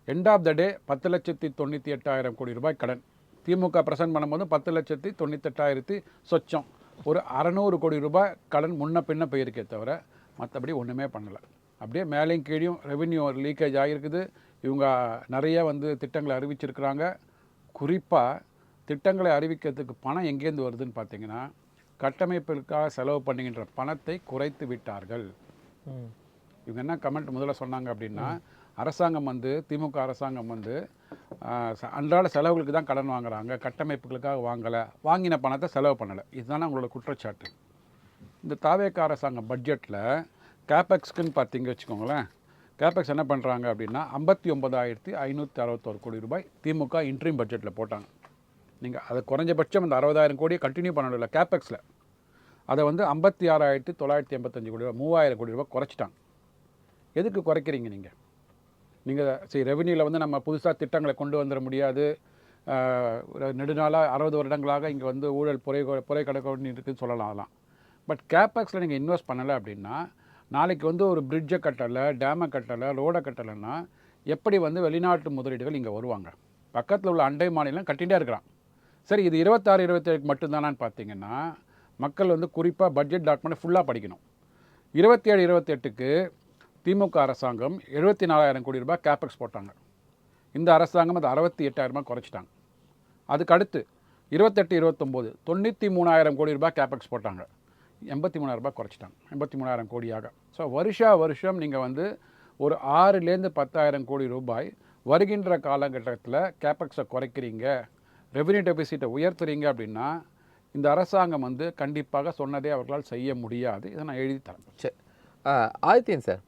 எண்ட் ஆஃப் த டே 10,98,000 கோடி ரூபாய் கடன் திமுக ப்ரெசென்ட் பண்ணும்போது 10,98,000 சொச்சம், ஒரு 600 கோடி ரூபாய் கடன் முன்ன பின்ன போயிருக்கே தவிர மற்றபடி ஒன்றுமே பண்ணலை. அப்படியே மேலேயும் கீழேயும் ரெவென்யூ லீக்கேஜ் ஆகிருக்குது. இவங்க நிறைய வந்து திட்டங்களை அறிவிச்சிருக்கிறாங்க. குறிப்பாக திட்டங்களை அறிவிக்கிறதுக்கு பணம் எங்கேருந்து வருதுன்னு பார்த்தீங்கன்னா, கட்டமைப்பிற்காக செலவு பண்ணுகின்ற பணத்தை குறைத்து விட்டார்கள். இவங்க என்ன கமெண்ட் முதல்ல சொன்னாங்க அப்படின்னா, அரசாங்கம் வந்து திமுக அரசாங்கம் வந்து அன்றாட செலவுகளுக்கு தான் கடன் வாங்குறாங்க, கட்டமைப்புகளுக்காக வாங்கலை, வாங்கின பணத்தை செலவு பண்ணலை. இதுதானே அவங்களோட குற்றச்சாட்டு. இந்த தாவேக அரசாங்கம் பட்ஜெட்டில் கேபெக்ஸ்க்குன்னு பார்த்தீங்க வச்சுக்கோங்களேன், கேபெக்ஸ் என்ன பண்ணுறாங்க அப்படின்னா 59,561 கோடி ரூபாய் திமுக இன்ட்ரீம் பட்ஜெட்டில் போட்டாங்க. நீங்கள் அதை குறைஞ்சபட்சம் அந்த 60,000 கோடியை கண்டினியூ பண்ணணும் இல்லை கேபெக்ஸில் அதை வந்து 56,985 கோடி ரூபா 3,000 கோடி ரூபா குறைச்சிட்டாங்க. எதுக்கு குறைக்கிறீங்க நீங்கள் சரி ரெவென்யூவில் வந்து நம்ம புதுசாக திட்டங்களை கொண்டு வந்துட முடியாது, நெடுநாளாக 60 வருடங்களாக இங்கே வந்து ஊழல் புரை கடக்க இருக்குதுன்னு சொல்லலாம். அதெல்லாம் பட் கேபெக்ஸில் நீங்கள் இன்வெஸ்ட் பண்ணலை அப்படின்னா நாளைக்கு வந்து ஒரு பிரிட்ஜை கட்டலை, டேமை கட்டலை, ரோடை கட்டலைன்னா எப்படி வந்து வெளிநாட்டு முதலீடுகள் இங்கே வருவாங்க? பக்கத்தில் உள்ள அண்டை மாநிலம் கட்டிகிட்டே இருக்கிறான். சரி, இது 26, 27 மட்டும்தானான்னு பார்த்தீங்கன்னா மக்கள் வந்து குறிப்பாக பட்ஜெட் டாக்குமெண்ட் ஃபுல்லாக படிக்கணும். 27, 28க்கு திமுக அரசாங்கம் 74,000 கோடி ரூபாய் கேபெக்ஸ் போட்டாங்க. இந்த அரசாங்கம் அது 68,000 ரூபாய் குறைச்சிட்டாங்க. அதுக்கு அடுத்து 28, 29 93,000 கோடி ரூபாய் கேபெக்ஸ் போட்டாங்க. 83,000 ரூபாய் குறைச்சிட்டாங்க, 83,000 கோடியாக. ஸோ வருஷம் நீங்கள் வந்து ஒரு 6லேருந்து 10,000 கோடி ரூபாய் வருகின்ற காலகட்டத்தில் கேபெக்ஸை குறைக்கிறீங்க, ரெவென்யூ டெபிசிட்டை உயர்த்துறீங்க அப்படின்னா இந்த அரசாங்கம் வந்து கண்டிப்பாக சொன்னதே அவர்களால் செய்ய முடியாது. இதை நான் எழுதி தரேன். சரி, ஆதித்யன் சார்,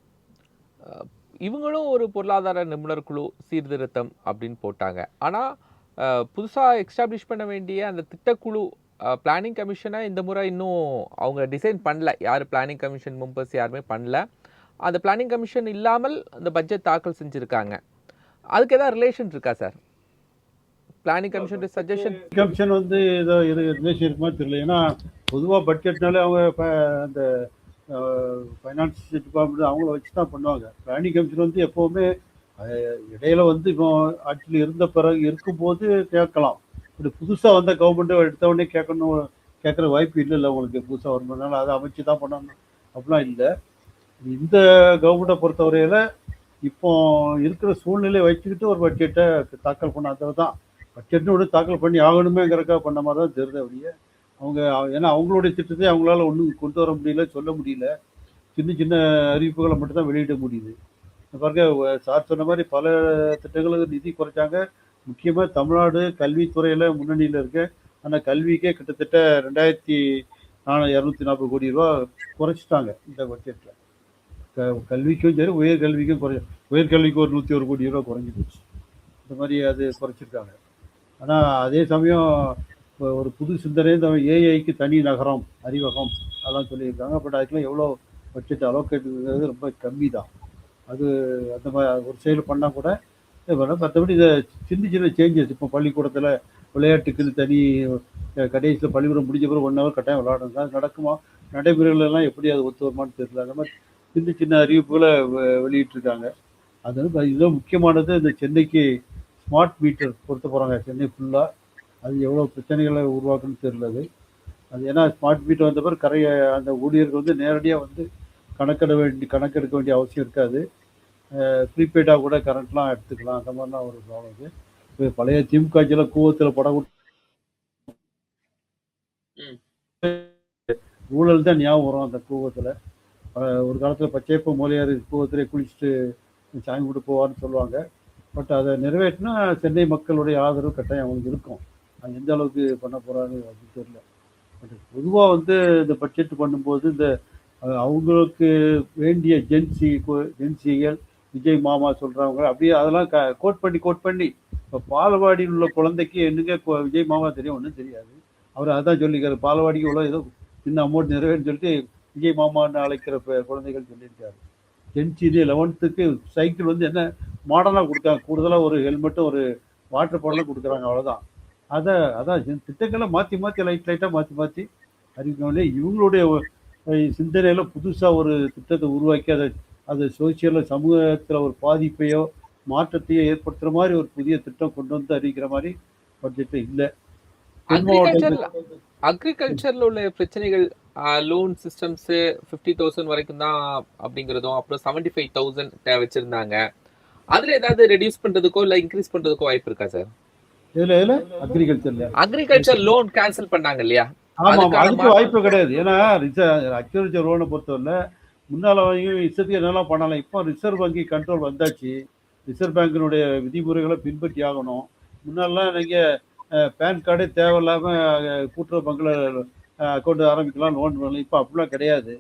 இவங்களும் ஒரு பொருளாதார நிபுணர் குழு சீர்திருத்தம் அப்படின்னு போட்டாங்க. ஆனால் புதுசாக எக்ஸ்டாப்ளிஷ் பண்ண வேண்டிய அந்த திட்டக்குழு பிளானிங் கமிஷனை இந்த முறை இன்னும் அவங்க டிசைன் பண்ணல. யார் பிளானிங் கமிஷன் மெம்பர்ஸ் யாருமே பண்ணல. அந்த பிளானிங் கமிஷன் இல்லாமல் அந்த பட்ஜெட் தாக்கல் செஞ்சுருக்காங்க. அதுக்கு ஏதாவது ரிலேஷன் இருக்கா sir? Planning commission suggestion commission வந்து ஏதோ ரிலேஷன் இருக்குமா தெரியல. ஏன்னா பொதுவாக பட்ஜெட்னாலே அவங்க அந்த ஃபைனான்ஸ் டிபார்ட்மெண்ட் அவங்கள வச்சு தான் பண்ணுவாங்க. பிளானிங் கமிஷன் வந்து எப்போவுமே இடையில வந்து இப்போ ஆட்சியில் இருந்த பிறகு இருக்கும்போது கேட்கலாம். இப்படி புதுசாக வந்த கவர்மெண்ட்டை எடுத்தவொடனே கேட்குற வாய்ப்பு இல்லை. உங்களுக்கு புதுசாக வருமானால அதை அமைச்சு தான் பண்ணணும் அப்படிலாம் இல்லை. இந்த கவர்மெண்ட்டை பொறுத்தவரையில் இப்போ இருக்கிற சூழ்நிலையை வச்சுக்கிட்டு ஒரு பட்ஜெட்டை தாக்கல் பண்ணாதது தான். பட்ஜெட்னு ஒன்று தாக்கல் பண்ணி ஆகணுமேங்கிறக்காக பண்ண மாதிரி தான் தெரியுது அப்படியே. அவங்க ஏன்னா அவங்களுடைய திட்டத்தை அவங்களால ஒன்றும் கொண்டு வர முடியல, சொல்ல முடியல. சின்ன சின்ன அறிவிப்புகளை மட்டும் தான் வெளியிட முடியுது. பாருங்க, சார் சொன்ன மாதிரி பல திட்டங்களுக்கு நிதி குறைச்சாங்க. முக்கியமாக தமிழ்நாடு கல்வித்துறையில் முன்னணியில் இருக்கு. ஆனால் கல்விக்கே கிட்டத்தட்ட 2,240 கோடி ரூபா குறைச்சிட்டாங்க இந்த பட்ஜெட்டில். கல்விக்கும் சரி உயர்கல்விக்கும் உயர்கல்விக்கு ஒரு 101 கோடி ரூபா குறைஞ்சி போச்சு. இந்த மாதிரி அது குறைச்சிருக்காங்க. ஆனால் அதே சமயம் ஒரு புது சிந்தனை இந்த ஏஐக்கு தனி நகரம் அறிவகம் அதெல்லாம் சொல்லியிருக்காங்க. பட் அதுக்கெல்லாம் எவ்வளோ பட்ஜெட் அலோகேட்டுங்கிறது ரொம்ப கம்மி தான். அது அந்த மாதிரி ஒரு செயல் பண்ணால் கூட மற்றபடி இதை சின்ன சேஞ்சஸ். இப்போ பள்ளிக்கூடத்தில் விளையாட்டுக்குன்னு தனி கடைசியில் பள்ளிக்கூடம் முடிஞ்ச பிறகு 1 hour கட்டாயம் விளையாடுங்க. அது நடக்குமா? நடைமுறைகளெல்லாம் எப்படி அது ஒத்து வருமானு தெரியல. அந்த மாதிரி சின்ன அறிவிப்புகளை வெளியிட்டிருக்காங்க. அது இதுதான் முக்கியமானது. இந்த சென்னைக்கு ஸ்மார்ட் மீட்டர் பொறுத்த போகிறாங்க சென்னை ஃபுல்லாக. அது எவ்வளோ பிரச்சனைகளை உருவாக்குன்னு தெரியல. அது ஏன்னா ஸ்மார்ட் மீட்டர் வந்த பிறகு அந்த ஊழியர்கள் வந்து நேரடியாக வந்து கணக்கெடுக்க வேண்டிய அவசியம் இருக்காது. ப்ரீபெய்டாக கூட கரண்ட்லாம் எடுத்துக்கலாம். அந்த மாதிரிலாம் ஒரு ப்ராப்ளம் இருக்குது. இப்போ பழைய திமுக ஆட்சியில் கூவத்தில் படம் ஊழல் தான் ஞாபகம் வரும். அந்த கூவத்தில் ஒரு காலத்தில் பச்சையப்ப மொழியார் கூவத்திலே குளிச்சுட்டு சாமி கும்பிட்டு போவார்னு சொல்லுவாங்க. பட் அதை நிறைவேற்றினா சென்னை மக்களுடைய ஆதரவு கட்டாயம் அவங்களுக்கு இருக்கும். அது எந்த அளவுக்கு பண்ண போகிறாரு அப்படின்னு தெரியல. பட் பொதுவாக வந்து இந்த பட்ஜெட் பண்ணும்போது இந்த அவங்களுக்கு வேண்டிய ஜென்சிகள் விஜய் மாமா சொல்கிறவங்க அப்படியே அதெல்லாம் கோட் பண்ணி இப்போ பாலவாடியில் உள்ள குழந்தைக்கு என்னங்க விஜய் மாமா தெரியும்? ஒன்றும் தெரியாது. அவர் அதான் சொல்லியிருக்காரு, பாலவாடிக்கு உள்ள ஏதோ சின்ன அமௌண்ட் நிறைவேன்னு சொல்லிட்டு விஜய் மாமான்னு அழைக்கிற குழந்தைகள் சொல்லியிருக்காரு. ஜென்சி இது 11th சைக்கிள் வந்து என்ன மாடலாக கொடுத்தாங்க, கூடுதலாக ஒரு ஹெல்மெட்டும் ஒரு வாட்டர் பாட்டிலும் கொடுக்குறாங்க, அவ்வளோதான். அதான் திட்டங்களை மாற்றி லைட்டாக மாற்றி அறிவிக்கவில்லை. இவங்களுடைய சிந்தனையில் புதுசாக ஒரு திட்டத்தை உருவாக்கி அது சோசியலில் சமூகத்தில் ஒரு பாதிப்பையோ மாற்றத்தையோ ஏற்படுத்துகிற மாதிரி ஒரு புதிய திட்டம் கொண்டு வந்து அறிவிக்கிற மாதிரி பட்ஜெட்டு இல்லை. அக்ரிகல்ச்சர்ல உள்ள பிரச்சனைகள், லோன் சிஸ்டம்ஸ் 50,000 வரைக்கும் தான் அப்படிங்கிறதும், அப்புறம் 75,000 வச்சிருந்தாங்க. அதுல ஏதாவது ரெடியூஸ் பண்றதுக்கோ இல்ல இன்க்ரீஸ் பண்றதுக்கோ வாய்ப்பு இருக்கா சார்? அக்ரிகல்ச்சர் லோன் கேன்சல் பண்ணாங்க இல்லையா? அதுக்கு வாய்ப்பு கிடையாது. ஏன்னா அக்ரிகல்ச்சர் லோனை பொறுத்தவரை முன்னால இஷ்டத்துக்கு என்னெல்லாம் பண்ணலாம். இப்போ ரிசர்வ் வங்கி கண்ட்ரோல் வந்தாச்சு. ரிசர்வ் பேங்கினுடைய விதிமுறைகளை பின்பற்றி ஆகணும். முன்னாலாம் நீங்கள் பேன் கார்டே தேவையில்லாமல் கூட்டுறவு பங்கில் அக்கௌண்ட் ஆரம்பிக்கலாம், லோன் பண்ணலாம். இப்போ அப்படிலாம் கிடையாது.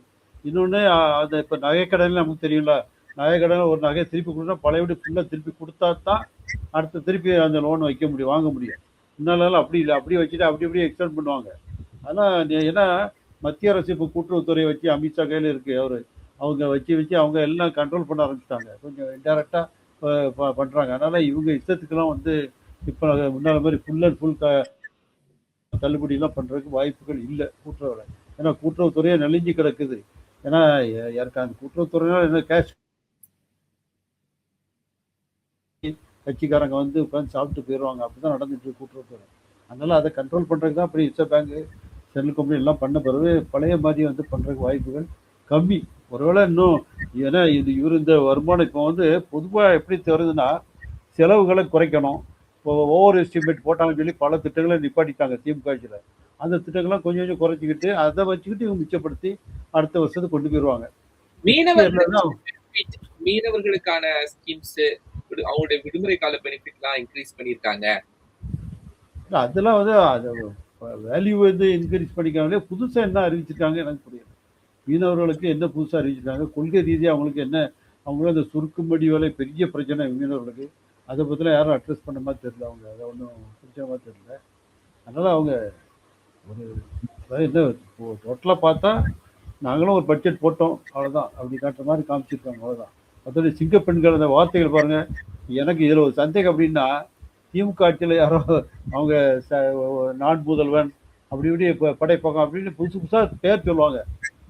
இன்னொன்று அந்த இப்போ நகைக்கடனில் நமக்கு தெரியும்ல, நகைக்கடனில் ஒரு நகையை திருப்பி கொடுத்தா பழைய வீடு ஃபுல்லாக திருப்பி கொடுத்தா தான் அடுத்த திருப்பி அந்த லோன் வாங்க முடியும். முன்னாலெல்லாம் அப்படி இல்லை, அப்படியே வச்சுட்டு அப்படி அப்படியே எக்ஸ்டெண்ட் பண்ணுவாங்க. ஆனால் ஏன்னா மத்திய அரசு இப்போ கூட்டுறவுத்துறையை வச்சு அமித்ஷா கையில் இருக்கு அவரு. அவங்க வச்சு வச்சு அவங்க எல்லாம் கண்ட்ரோல் பண்ண ஆரம்பிச்சிட்டாங்க. கொஞ்சம் இன்டெரக்டாக பண்ணுறாங்க. அதனால இவங்க இஷ்டத்துக்கெல்லாம் வந்து இப்போ முன்னால மாதிரி ஃபுல் அண்ட் ஃபுல் தள்ளுபடிலாம் பண்ணுறதுக்கு வாய்ப்புகள் இல்லை கூட்டுறவுல. ஏன்னா கூட்டுறவுத்துறையே நெளிஞ்சு கிடக்குது. ஏன்னா யாருக்கு அந்த கூட்டுறவுத்துறையினால என்ன கேஷ் கட்சிக்காரங்க வந்து உட்காந்து சாப்பிட்டு போயிடுவாங்க. அப்படிதான் நடந்துட்டு இருக்கு கூட்டுறவுத்துறை. அதனால அதை கண்ட்ரோல் பண்ணுறதுக்கு தான் இப்படி ரிசர்வ் பேங்க் சென்ட்ரல் கம்பெனி எல்லாம் பண்ண பிறகு பழைய மாதிரி வந்து பண்ணுறதுக்கு வாய்ப்புகள் கம்மி. ஒருவேளை இன்னும் ஏன்னா இவர் இந்த வருமானம் இப்போ வந்து பொதுவாக எப்படி வருதுன்னா செலவுகளை குறைக்கணும். இப்போ ஓவர் எஸ்டிமேட் போட்டாங்கன்னு சொல்லி பல திட்டங்களை நிப்பாட்டிட்டாங்க திமுக ஆட்சியில். அந்த திட்டங்கள்லாம் கொஞ்சம் கொஞ்சம் குறைச்சிக்கிட்டு அதை வச்சுக்கிட்டு இவங்க மிச்சப்படுத்தி அடுத்த வருஷத்துக்கு கொண்டு போயிடுவாங்க. மீனவர்களுக்கு மீனவர்களுக்கான ஸ்கீம்ஸ், அவங்களுடைய விடுமுறை கால பெனிஃபிட்லாம் இன்க்ரீஸ் பண்ணியிருக்காங்க. அதெல்லாம் வந்து வேல்யூ வந்து இன்க்ரீஸ் பண்ணிக்காங்களே. புதுசாக என்ன அறிவிச்சிருக்காங்க எனக்கு புரியல. மீனவர்களுக்கு என்ன புதுசாக அறிவிச்சிருக்காங்க, கொள்கை ரீதியாக அவங்களுக்கு என்ன, அவங்களும் அந்த சுருக்கும்படி வேலை பெரிய பிரச்சனை மீனவர்களுக்கு. அதை பற்றிலாம் யாரும் அட்ரஸ் பண்ண மாதிரி தெரியல. அவங்க அதை ஒன்றும் பிரச்சனை மாதிரி தெரியல. அதனால் அவங்க ஒரு அதாவது என்ன டோட்டலாக பார்த்தா நாங்களும் ஒரு பட்ஜெட் போட்டோம் அவ்வளோதான் அப்படி காட்டுற மாதிரி காமிச்சிருக்காங்க அவ்வளோதான். மற்றபடி சிங்க பெண்கள் அந்த வார்த்தைகள் பாருங்கள். எனக்கு இதில் ஒரு சந்தேகம் அப்படின்னா திமுக ஆட்சியில் யாரோ அவங்க நான் முதல்வன் அப்படி இப்படி படைப்பகம் அப்படின்னு புதுசு புதுசாக பேர் சொல்லுவாங்க.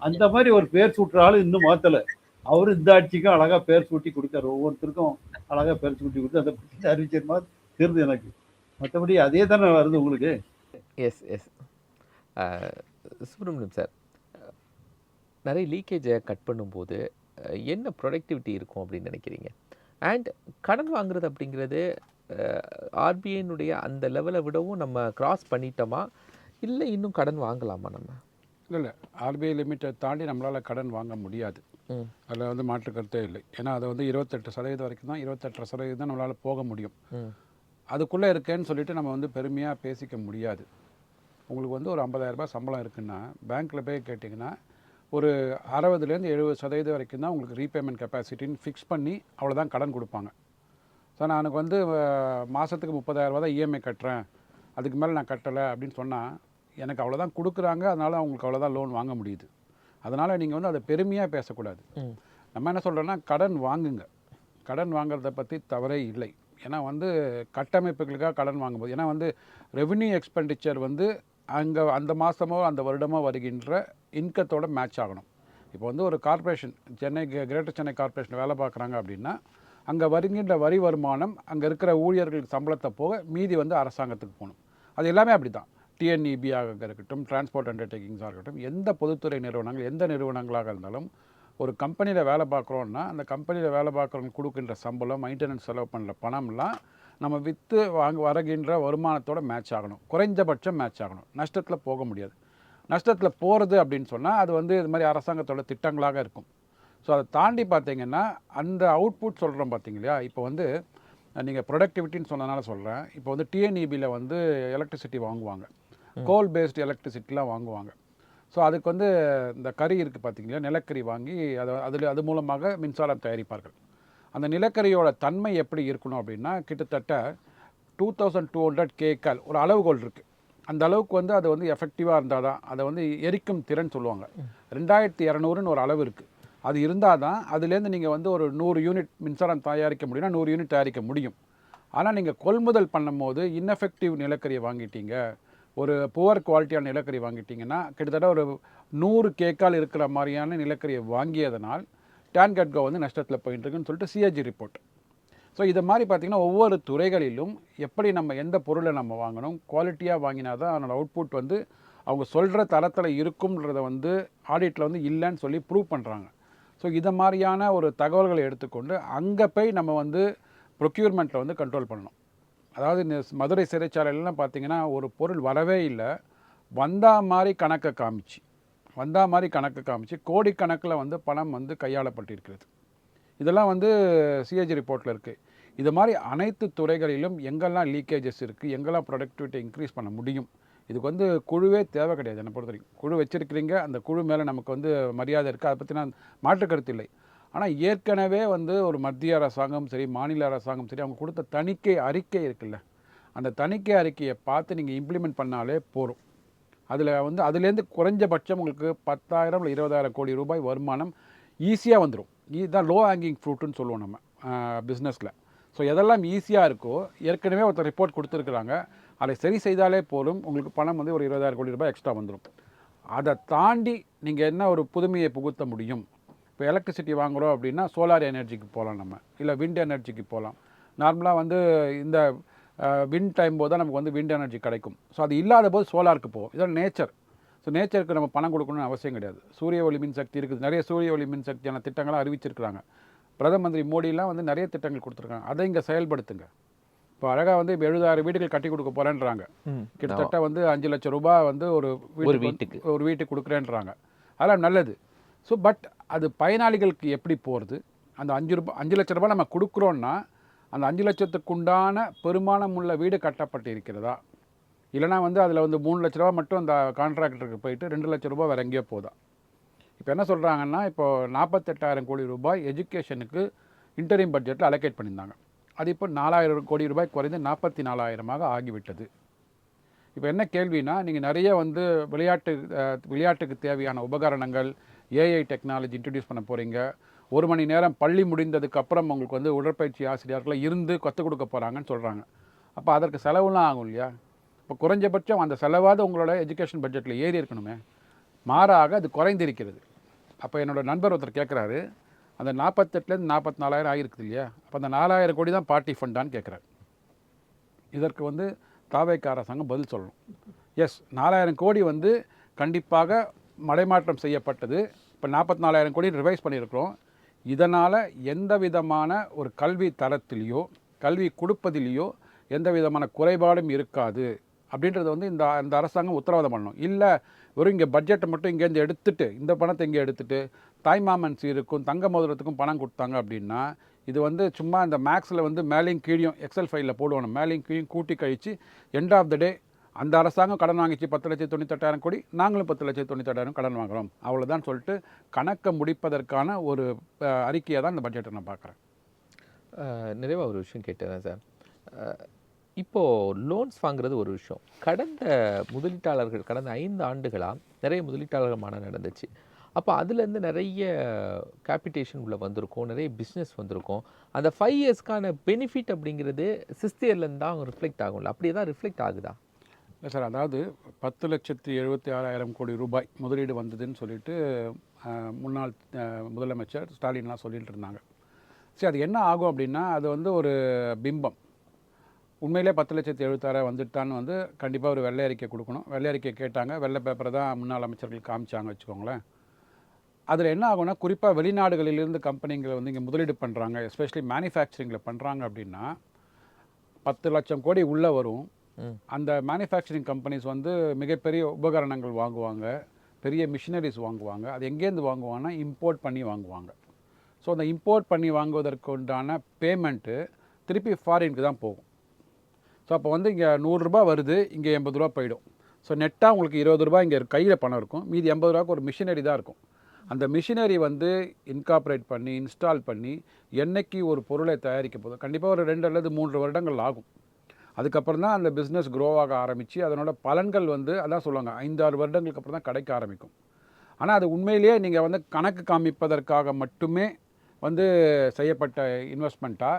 அந்த மாதிரி ஒரு பேர் சூட்டுற ஆள் இன்னும் மாற்றலை. அவரு இந்த ஆட்சிக்கும் அழகாக பேர் சூட்டி கொடுத்தாரு. ஒவ்வொருத்தருக்கும் அழகாக பேர் சூட்டி கொடுத்து அதை பற்றி அறிவிச்ச மாதிரி தெரியுது எனக்கு. மற்றபடி அதே தானே வருது உங்களுக்கு. எஸ் எஸ் சுப்பிரமணியம் சார், நிறைய லீக்கேஜை கட் பண்ணும்போது என்ன ப்ரொடக்டிவிட்டி இருக்கும் அப்படின்னு நினைக்கிறீங்க? அண்ட் கடன் வாங்குறது அப்படிங்கிறது ஆர்பிஐனுடைய அந்த லெவலை விடவும் நம்ம கிராஸ் பண்ணிட்டோமா, இல்லை இன்னும் கடன் வாங்கலாமா நம்ம? இல்லை, ஆர்பிஐ லிமிட்டை தாண்டி நம்மளால் கடன் வாங்க முடியாது. அதில் வந்து மாற்று கருத்தே இல்லை. ஏன்னா அதை வந்து 28% வரைக்கும் தான், 28% தான் நம்மளால் போக முடியும். அதுக்குள்ளே இருக்கேன்னு சொல்லிட்டு நம்ம வந்து பெருமையாக பேசிக்க முடியாது. உங்களுக்கு வந்து ஒரு 50,000 ரூபாய் சம்பளம் இருக்குன்னா பேங்க்கில் போய் கேட்டிங்கன்னா ஒரு 60% 70% வரைக்கும் தான் உங்களுக்கு ரீபேமெண்ட் கெப்பாசிட்டின்னு ஃபிக்ஸ் பண்ணி அவ்வளோதான் கடன் கொடுப்பாங்க. ஸோ நான் எனக்கு வந்து மாதத்துக்கு 30,000 ரூபா தான் இஎம்ஐ கட்டுறேன், அதுக்கு மேலே நான் கட்டலை அப்படின்னு சொன்னால் எனக்கு அவ்வளோதான் கொடுக்குறாங்க, அதனால் அவங்களுக்கு அவ்வளோதான் லோன் வாங்க முடியுது. அதனால் நீங்கள் வந்து அதை பெருமையாக பேசக்கூடாது. நம்ம என்ன சொல்கிறோன்னா கடன் வாங்குங்க, கடன் வாங்குறத பற்றி தவறே இல்லை. ஏன்னா வந்து கட்டமைப்புகளுக்காக கடன் வாங்கும்போது, ஏன்னா வந்து ரெவென்யூ எக்ஸ்பெண்டிச்சர் வந்து அங்கே அந்த மாதமோ அந்த வருடமோ வருகின்ற இன்கத்தோட மேட்ச் ஆகணும். இப்போ வந்து ஒரு corporation Chennai greater Chennai corporation வேலை பார்க்குறாங்க அப்படின்னா அங்கே வருகின்ற வரி வருமானம் அங்கே இருக்கிற ஊழியர்களுக்கு சம்பளத்தை போக மீதி வந்து அரசாங்கத்துக்கு போகணும். அது எல்லாமே அப்படி தான். டிஎன்இபியாக இருக்கட்டும், டிரான்ஸ்போர்ட் அண்டர்டேக்கிங்ஸாக இருக்கட்டும், எந்த பொதுத்துறை நிறுவனங்கள் எந்த நிறுவனங்களாக இருந்தாலும் ஒரு கம்பெனியில் வேலை பார்க்குறோன்னா அந்த கம்பெனியில் வேலை பார்க்குறவங்க கொடுக்கின்ற சம்பளம், மெயின்டெனன்ஸ் செலவு பண்ணுற பணம்லாம் நம்ம விற்று வருகின்ற வருமானத்தோட மேட்ச் ஆகணும். குறைஞ்சபட்சம் மேட்ச் ஆகணும். நஷ்டத்தில் போக முடியாது. நஷ்டத்தில் போகிறது அப்படின்னு சொன்னால் அது வந்து இது மாதிரி அரசாங்கத்தோட திட்டங்களாக இருக்கும். ஸோ அதை தாண்டி பார்த்தீங்கன்னா அந்த அவுட்புட் சொல்கிறோம் பார்த்தீங்க இல்லையா. இப்போ வந்து நீங்கள் ப்ரொடக்டிவிட்டின்னு சொன்னதுனால சொல்கிறேன். இப்போ வந்து டிஎன்இபியில் வந்து எலக்ட்ரிசிட்டி வாங்குவாங்க, கோல் பேஸ்டு எலக்ட்ரிசிட்டிலாம் வாங்குவாங்க. ஸோ அதுக்கு வந்து இந்த கறி இருக்குது பார்த்தீங்களா, நிலக்கரி வாங்கி அது மூலமாக மின்சாரம் தயாரிப்பார்கள். அந்த நிலக்கரியோட தன்மை எப்படி இருக்கணும் அப்படின்னா கிட்டத்தட்ட 2200 கேக்கால் ஒரு அளவுகோல் இருக்குது. அந்த அளவுக்கு வந்து அது வந்து எஃபெக்டிவாக இருந்தால் தான் அதை வந்து எரிக்கும் திறன் சொல்லுவாங்க. 2200ன்னு ஒரு அளவு இருக்குது. அது இருந்தால் தான் அதுலேருந்து நீங்கள் வந்து ஒரு 100 யூனிட் மின்சாரம் தயாரிக்க முடியும்னா 100 யூனிட் தயாரிக்க முடியும். ஆனால் நீங்கள் கொள்முதல் பண்ணும்போது இன்எஃபெக்டிவ் நிலக்கரியை வாங்கிட்டீங்க, ஒரு புவர் குவாலிட்டியான நிலக்கரி வாங்கிட்டீங்கன்னா கிட்டத்தட்ட ஒரு 100 கேக்கால் இருக்கிற மாதிரியான நிலக்கரியை வாங்கியதனால் டான்கட்கோ வந்து நஷ்டத்தில் போயிட்டு இருக்குன்னு சொல்லிட்டு சிஏஜி ரிப்போர்ட். ஸோ இதை மாதிரி பார்த்திங்கன்னா ஒவ்வொரு துறைகளிலும் எப்படி நம்ம எந்த பொருளை நம்ம வாங்கணும், குவாலிட்டியாக வாங்கினா தான் அதனோட அவுட்புட் வந்து அவங்க சொல்கிற தரத்தில் இருக்கும்ன்றதை வந்து ஆடிட்டில் வந்து இல்லைன்னு சொல்லி ப்ரூவ் பண்ணுறாங்க. ஸோ இதை மாதிரியான ஒரு தகவல்களை எடுத்துக்கொண்டு அங்கே போய் நம்ம வந்து ப்ரொக்யூர்மெண்ட்டில் வந்து கண்ட்ரோல் பண்ணணும். அதாவது இந்த மதுரை சிறைச்சாலையிலலாம் பார்த்திங்கன்னா ஒரு பொருள் வரவே இல்லை, வந்தா மாதிரி கணக்கை காமிச்சு கோடிக்கணக்கில் வந்து பணம் வந்து கையாளப்பட்டிருக்கிறது. இதெல்லாம் வந்து சிஏஜி ரிப்போர்ட்டில் இருக்குது. இது மாதிரி அனைத்து துறைகளிலும் எங்கெல்லாம் லீக்கேஜஸ் இருக்குது, எங்கெல்லாம் ப்ரொடக்டிவிட்டி இன்க்ரீஸ் பண்ண முடியும், இதுக்கு வந்து குழுவே தேவை கிடையாது. என்னை பொறுத்த வரைக்கும் குழு வச்சுருக்கிறீங்க, அந்த குழு மேலே நமக்கு வந்து மரியாதை இருக்குது, அதை பற்றி நான் மாற்று கருத்து இல்லை. ஆனால் ஏற்கனவே வந்து ஒரு மத்திய அரசாங்கம் சரி, மாநில அரசாங்கம் சரி, அவங்க கொடுத்த தணிக்கை அறிக்கை இருக்குல்ல, அந்த தணிக்கை அறிக்கையை பார்த்து நீங்கள் இம்ப்ளிமெண்ட் பண்ணாலே போதும். அதில் வந்து அதுலேருந்து குறைஞ்சபட்சம் உங்களுக்கு 10,000 இல்லை 20,000 கோடி ரூபாய் வருமானம் ஈஸியாக வந்துடும். இதுதான் லோ ஹேங்கிங் ஃப்ரூட்டுன்னு சொல்லுவோம் நம்ம பிஸ்னஸில். ஸோ எதெல்லாம் ஈஸியாக இருக்கோ, ஏற்கனவே ஒருத்தர் ரிப்போர்ட் கொடுத்துருக்குறாங்க, அதை சரி செய்தாலே போதும் உங்களுக்கு பணம் வந்து ஒரு 20,000 கோடி ரூபாய் எக்ஸ்ட்ரா வந்துடும். அதை தாண்டி நீங்கள் என்ன ஒரு புதுமையை புகுத்த முடியும்? இப்போ எலக்ட்ரிசிட்டி வாங்குகிறோம் அப்படின்னா சோலார் எனர்ஜிக்கு போகலாம், நம்ம இல்லை விண்ட் எனர்ஜிக்கு போகலாம். நார்மலாக வந்து இந்த விண்ட் டைம் போது தான் நமக்கு வந்து விண்ட் எனர்ஜி கிடைக்கும். ஸோ அது இல்லாத போது சோலாருக்கு போகும். இதோட நேச்சர். ஸோ நேச்சருக்கு நம்ம பணம் கொடுக்கணும்னு அவசியம் கிடையாது. சூரிய ஒளி மின்சக்தி இருக்குது, நிறைய சூரிய ஒளி மின்சக்தியான திட்டங்களாக அறிவிச்சிருக்கிறாங்க. பிரதம மந்திரி மோடிலாம் வந்து நிறைய திட்டங்கள் கொடுத்துருக்காங்க. அதை இங்கே செயல்படுத்துங்க. இப்போ அழகாக வந்து 70,000 வீடுகள் கட்டி கொடுக்க போகிறேன்றாங்க. கிட்டத்தட்ட வந்து 5 லட்சம் ரூபாய் வந்து ஒரு வீட்டுக்கு கொடுக்குறேன்றாங்க. அதெல்லாம் நல்லது. ஸோ பட் அது பயனாளிகளுக்கு எப்படி போகிறது? அந்த 5 லட்ச ரூபாய் நம்ம கொடுக்குறோன்னா அந்த 5 லட்சத்துக்குண்டான பெருமானம் உள்ள வீடு கட்டப்பட்டு இருக்கிறதா, இல்லைனா வந்து அதில் வந்து 3 லட்ச ரூபா மட்டும் அந்த கான்ட்ராக்டருக்கு போயிட்டு 2 லட்ச ரூபாய் வேறு எங்கேயோ போதா? இப்போ என்ன சொல்கிறாங்கன்னா, இப்போ 48,000 கோடி ரூபாய் எஜுகேஷனுக்கு இன்டரிம் பட்ஜெட்டில் அலோகேட் பண்ணியிருந்தாங்க. அது இப்போ 4,000 கோடி ரூபாய் குறைந்து 44,000 ஆகிவிட்டது. இப்போ என்ன கேள்வினா, நீங்கள் நிறைய வந்து விளையாட்டுக்கு தேவையான உபகரணங்கள், ஏஐ டெக்னாலஜி இன்ட்ரடியூஸ் பண்ண போகிறீங்க. 1 மணி நேரம் பள்ளி முடிந்ததுக்கப்புறம் உங்களுக்கு வந்து உடற்பயிற்சி ஆசிரியர்களை இருந்து கற்றுக் கொடுக்க போகிறாங்கன்னு சொல்கிறாங்க. அப்போ அதற்கு செலவுலாம் ஆகும் இல்லையா? இப்போ குறைஞ்சபட்சம் அந்த செலவாவது உங்களோட எஜுகேஷன் பட்ஜெட்டில் ஏறி இருக்கணுமே. மாறாக அது குறைந்திருக்கிறது. அப்போ என்னோட நண்பர் ஒருத்தர் கேட்குறாரு, அந்த 48,000 44,000 ஆகிருக்குது இல்லையா, அப்போ அந்த 4,000 கோடி தான் பார்ட்டி ஃபண்டான்னு கேட்குறாரு. இதற்கு வந்து தாவேக அரசாங்கம் பதில் சொல்லணும். எஸ், 4,000 கோடி வந்து கண்டிப்பாக மடைமாற்றம் செய்யப்பட்டது. இப்போ 44,000 கோடி ரிவைஸ் பண்ணியிருக்கிறோம். இதனால் எந்த விதமான ஒரு கல்வி தரத்திலேயோ கல்வி கொடுப்பதிலேயோ எந்த விதமான குறைபாடும் இருக்காது அப்படின்றத வந்து இந்த அரசாங்கம் உத்தரவாதம் பண்ணணும். இல்லை வெறும் இங்கே பட்ஜெட்டை மட்டும் இங்கேருந்து எடுத்துகிட்டு, இந்த பணத்தை இங்கே எடுத்துகிட்டு தாய்மாமன் சீருக்கும் தங்க மோதிரத்துக்கும் பணம் கொடுத்தாங்க அப்படின்னா, இது வந்து சும்மா இந்த மேக்ஸில் வந்து மேலேயும் கீழியும் எக்ஸல் ஃபைலில் போடுவோம், மேலேயும் கீழியும் கூட்டி கழித்து எண்ட் ஆஃப் த டே அந்த அரசாங்கம் கடன் வாங்கிச்சு 10,98,000 கோடி, நாங்களும் 10,98,000 கடன் வாங்குகிறோம், அவ்வளோதான் சொல்லிட்டு கணக்கை முடிப்பதற்கான ஒரு அறிக்கையை தான் இந்த பட்ஜெட்டை நான் பார்க்குறேன். நிறைவாக ஒரு விஷயம் கேட்டேன் சார். இப்போது லோன்ஸ் வாங்குறது ஒரு விஷயம். கடந்த 5 ஆண்டுகளாக நிறைய முதலீட்டாளர்கள் மாநாடு நடந்துச்சு. அப்போ அதுலேருந்து நிறைய கேபிட்டேஷன் உள்ள வந்திருக்கும், நிறைய பிஸ்னஸ் வந்திருக்கும். அந்த 5 இயர்ஸ்க்கான பெனிஃபிட் அப்படிங்கிறது 6th இயர்லேருந்து தான் ரிஃப்ளெக்ட் ஆகும்ல, அப்படியே தான் ரிஃப்ளெக்ட் ஆகுதா? இல்லை சார், அதாவது 10,76,000 கோடி ரூபாய் முதலீடு வந்ததுன்னு சொல்லிட்டு முன்னாள் முதலமைச்சர் ஸ்டாலின்லாம் சொல்லிட்டு இருந்தாங்க. சரி, அது என்ன ஆகும் அப்படின்னா, அது வந்து ஒரு பிம்பம். உண்மையிலே 10,76,000 வந்துட்டான்னு வந்து கண்டிப்பாக ஒரு வெள்ளை அறிக்கை கொடுக்கணும். வெள்ளை அறிக்கை கேட்டாங்க, வெள்ளை பேப்பரை தான் முன்னாள் அமைச்சர்கள் காமிச்சாங்க வச்சுக்கோங்களேன். அதில் என்ன ஆகும்னா, குறிப்பாக வெளிநாடுகளிலிருந்து கம்பெனிங்களை வந்து இங்கே முதலீடு பண்ணுறாங்க, எஸ்பெஷலி மேனுஃபேக்சரிங்கில் பண்ணுறாங்க அப்படின்னா 10 லட்சம் கோடி உள்ளே வரும். அந்த மேனுஃபேக்சரிங் கம்பெனிஸ் வந்து மிகப்பெரிய உபகரணங்கள் வாங்குவாங்க, பெரிய மிஷினரிஸ் வாங்குவாங்க. அது எங்கேருந்து வாங்குவாங்கன்னா இம்போர்ட் பண்ணி வாங்குவாங்க. ஸோ அந்த இம்போர்ட் பண்ணி வாங்குவதற்கு உண்டான பேமெண்ட்டு திருப்பி ஃபாரினுக்கு தான் போகும். ஸோ அப்போ வந்து இங்கே 100 ரூபா வருது, இங்கே 80 ரூபா போயிடும். ஸோ நெட்டாக உங்களுக்கு 20 ரூபா இங்கே கையில் பணம் இருக்கும், மீதி 80 ரூபாய்க்கு ஒரு மிஷினரி தான் இருக்கும். அந்த மிஷினரி வந்து இன்கார்பரேட் பண்ணி இன்ஸ்டால் பண்ணி என்னைக்கு ஒரு பொருளை தயாரிக்க போதும், கண்டிப்பாக ஒரு 2 அல்லது 3 வருடங்கள் ஆகும். அதுக்கப்புறம் தான் அந்த பிஸ்னஸ் க்ரோவாக ஆரம்பித்து அதனோட பலன்கள் வந்து அதான் சொல்லுவாங்க 5-6 வருடங்களுக்கு அப்புறம் தான் கிடைக்க ஆரம்பிக்கும். ஆனால் அது உண்மையிலேயே நீங்கள் வந்து கணக்கு காமிப்பதற்காக மட்டுமே வந்து செய்யப்பட்ட இன்வெஸ்ட்மெண்ட்டா,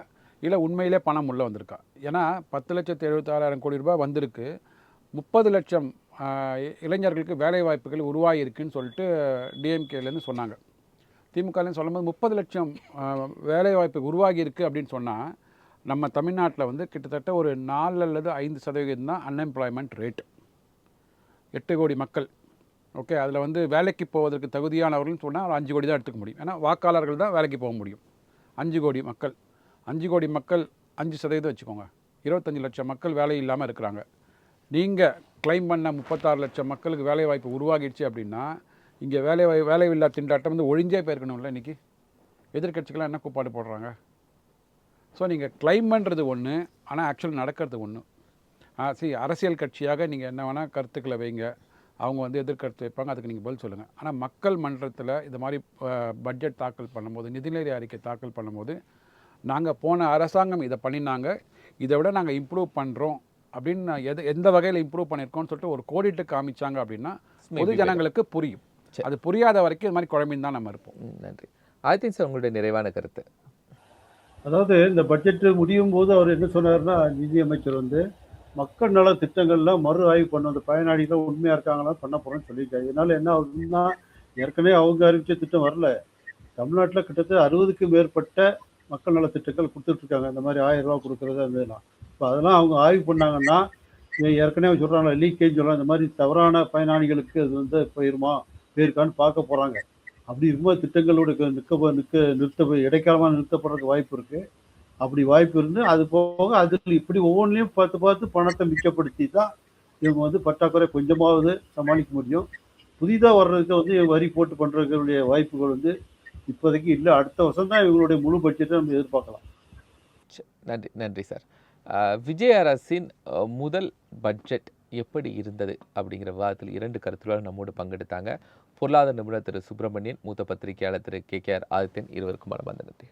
இல்லை உண்மையிலே பணம் உள்ளே வந்திருக்கா? ஏன்னா 10,76,000 கோடி ரூபாய் வந்திருக்கு. 30 லட்சம் இளைஞர்களுக்கு வேலை வாய்ப்புகள் உருவாகியிருக்குன்னு சொல்லிட்டு டிஎம்கேலேருந்து சொன்னாங்க. திமுகலேருந்து சொல்லும்போது 30 லட்சம் வேலை வாய்ப்பு உருவாகியிருக்கு அப்படின்னு சொன்னால், நம்ம தமிழ்நாட்டில் வந்து கிட்டத்தட்ட ஒரு 4 அல்லது 5% தான் அன்எம்ப்ளாய்மெண்ட் ரேட். 8 கோடி மக்கள். ஓகே, அதில் வந்து வேலைக்கு போவதற்கு தகுதியானவர்கள்னு சொன்னால் ஒரு 5 கோடி தான் எடுத்துக்க முடியும். ஏன்னா வாக்காளர்கள் தான் வேலைக்கு போக முடியும். 5 கோடி மக்கள் 5% வச்சுக்கோங்க, 25 லட்சம் மக்கள் வேலை இல்லாமல் இருக்கிறாங்க. நீங்கள் கிளைம் பண்ண 36 லட்சம் மக்களுக்கு வேலை வாய்ப்பு உருவாகிடுச்சு அப்படின்னா, இங்கே வேலையில்லா திண்டாட்டம் வந்து ஒழிஞ்சே போயிருக்கணும்ல. இன்றைக்கி எதிர்கட்சிகளாம் என்ன கூப்பாடு போடுறாங்க? ஸோ நீங்கள் கிளைம் பண்ணுறது ஒன்று, ஆனால் ஆக்சுவல் நடக்கிறது ஒன்று. அரசியல் கட்சியாக நீங்கள் என்ன வேணால் கருத்துக்களை வைங்க, அவங்க வந்து எதிர்கருத்து வைப்பாங்க, அதுக்கு நீங்கள் பதில் சொல்லுங்கள். ஆனால் மக்கள் மன்றத்தில் இது மாதிரி பட்ஜெட் தாக்கல் பண்ணும்போது, நிதிநிலை அறிக்கை தாக்கல் பண்ணும்போது, நாங்கள் போன அரசாங்கம் இதை பண்ணினாங்க, இதை விட நாங்கள் இம்ப்ரூவ் பண்ணுறோம் அப்படின்னு எந்த வகையில் இம்ப்ரூவ் பண்ணியிருக்கோம்னு சொல்லிட்டு ஒரு கோடிட்டு காமிச்சாங்க அப்படின்னா பொது ஜனங்களுக்கு புரியும். அது புரியாத வரைக்கும் இது மாதிரி குழம்பின்னு தான் நம்ம இருப்போம். நன்றி. ஆதித்யன் சார், உங்களுடைய நிறைவான கருத்து. அதாவது இந்த பட்ஜெட் முடியும் போது அவர் என்ன சொன்னாருன்னா, நிதியமைச்சர் வந்து மக்கள் நல திட்டங்கள்லாம் மறு ஆய்வு பண்ண அந்த பயனாளிகள் உண்மையா இருக்காங்களா பண்ண போறோம்னு சொல்லியிருக்காரு. இதனால என்ன ஆகுதுன்னா, ஏற்கனவே அவங்க அறிவிச்ச திட்டம் வரல. தமிழ்நாட்டில் கிட்டத்தட்ட 60க்கும் மேற்பட்ட மக்கள் நல திட்டங்கள் கொடுத்துட்டு இருக்காங்க. இந்த மாதிரி 1000 ரூபா கொடுக்கறது அந்த இதெல்லாம். இப்போ அதெல்லாம் அவங்க ஆய்வு பண்ணாங்கன்னா, ஏற்கனவே சொல்றாங்க லீக்கேஜ் சொல்றாங்க, இந்த மாதிரி தவறான பயனாளிகளுக்கு அது வந்து போயிருக்கான்னு பார்க்க போறாங்க. அப்படி இருக்கும்போது திட்டங்களோட இடைக்காலமாக நிறுத்தப்படுறதுக்கு வாய்ப்பு இருக்கு. அப்படி வாய்ப்பு இருந்து அது போக அதில் இப்படி ஒவ்வொன்றிலையும் பார்த்து பார்த்து பணத்தை மிச்சப்படுத்தி தான் இவங்க வந்து பற்றாக்குறை கொஞ்சமாவது சமாளிக்க முடியும். புதிதாக வர்றதுக்கு வந்து வரி போட்டு பண்ணுறதுடைய வாய்ப்புகள் வந்து இப்போதைக்கு இல்லை. அடுத்த வருஷம் தான் இவங்களுடைய முழு பட்ஜெட்டை நம்ம எதிர்பார்க்கலாம். நன்றி நன்றி சார். விஜய் அரசின் முதல் பட்ஜெட் எப்படி இருந்தது அப்படிங்கிற விவாதத்தில் 2 கருத்துக்கள் நம்மோடு பங்கெடுத்தாங்க. பொருளாதார நிபுணர் திரு சுப்பிரமணியன், மூத்த பத்திரிகையாளர் திரு KKR ஆதித்யன், இருவருக்கும் மனமார்ந்த நன்றி.